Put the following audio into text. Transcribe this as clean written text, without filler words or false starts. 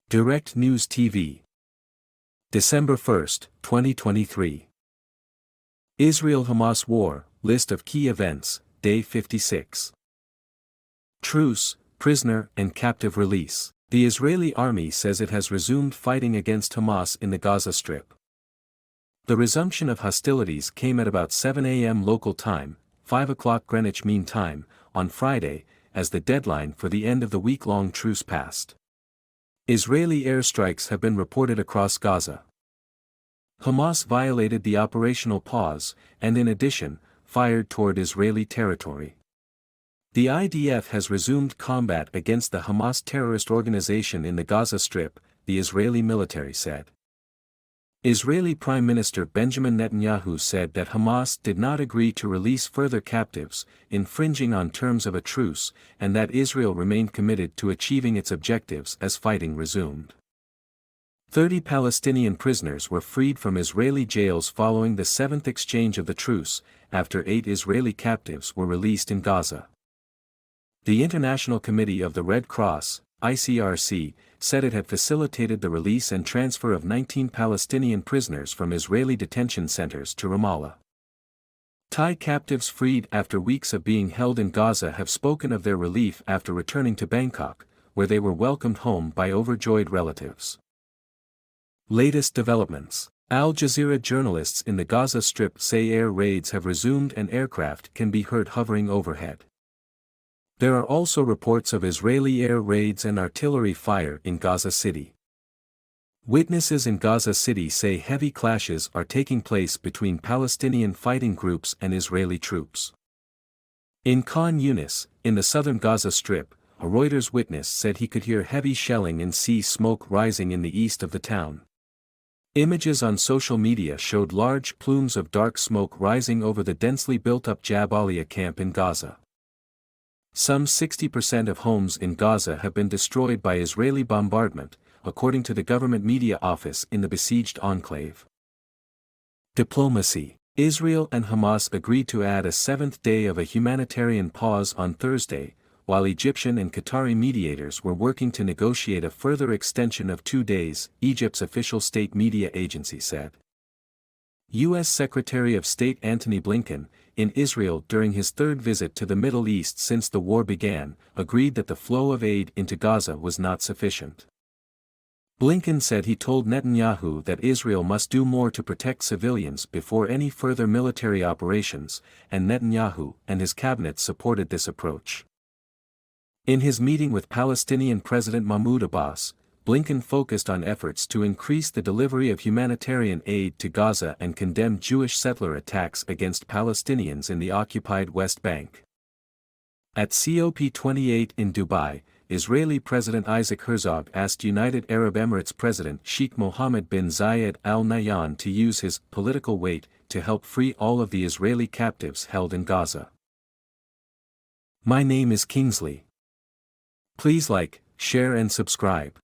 Direct News TV. December 1, 2023. Israel-Hamas War, List of Key Events, Day 56. Truce, Prisoner and Captive Release. The Israeli army says it has resumed fighting against Hamas in the Gaza Strip. The resumption of hostilities came at about 7 a.m. local time, 5 o'clock Greenwich Mean Time, on Friday, as the deadline for the end of the week-long truce passed. Israeli airstrikes have been reported across Gaza. Hamas violated the operational pause, and in addition, fired toward Israeli territory. The IDF has resumed combat against the Hamas terrorist organization in the Gaza Strip, the Israeli military said. Israeli Prime Minister Benjamin Netanyahu said that Hamas did not agree to release further captives, infringing on terms of a truce, and that Israel remained committed to achieving its objectives as fighting resumed. 30 Palestinian prisoners were freed from Israeli jails following the seventh exchange of the truce, after 8 Israeli captives were released in Gaza. The International Committee of the Red Cross, ICRC, said it had facilitated the release and transfer of 19 Palestinian prisoners from Israeli detention centers to Ramallah. Thai captives freed after weeks of being held in Gaza have spoken of their relief after returning to Bangkok, where they were welcomed home by overjoyed relatives. Latest developments. Al Jazeera journalists in the Gaza Strip say air raids have resumed and aircraft can be heard hovering overhead. There are also reports of Israeli air raids and artillery fire in Gaza City. Witnesses in Gaza City say heavy clashes are taking place between Palestinian fighting groups and Israeli troops. In Khan Yunis, in the southern Gaza Strip, a Reuters witness said he could hear heavy shelling and see smoke rising in the east of the town. Images on social media showed large plumes of dark smoke rising over the densely built-up Jabalia camp in Gaza. Some 60% of homes in Gaza have been destroyed by Israeli bombardment, according to the government media office in the besieged enclave. Diplomacy. Israel and Hamas agreed to add a 7th day of a humanitarian pause on Thursday, while Egyptian and Qatari mediators were working to negotiate a further extension of 2 days, Egypt's official state media agency said. U.S. Secretary of State Antony Blinken, in Israel during his third visit to the Middle East since the war began, agreed that the flow of aid into Gaza was not sufficient. Blinken said he told Netanyahu that Israel must do more to protect civilians before any further military operations, and Netanyahu and his cabinet supported this approach. In his meeting with Palestinian President Mahmoud Abbas, Blinken focused on efforts to increase the delivery of humanitarian aid to Gaza and condemned Jewish settler attacks against Palestinians in the occupied West Bank. At COP28 in Dubai, Israeli President Isaac Herzog asked United Arab Emirates President Sheikh Mohammed bin Zayed Al Nahyan to use his political weight to help free all of the Israeli captives held in Gaza. My name is Kingsley. Please like, share and subscribe.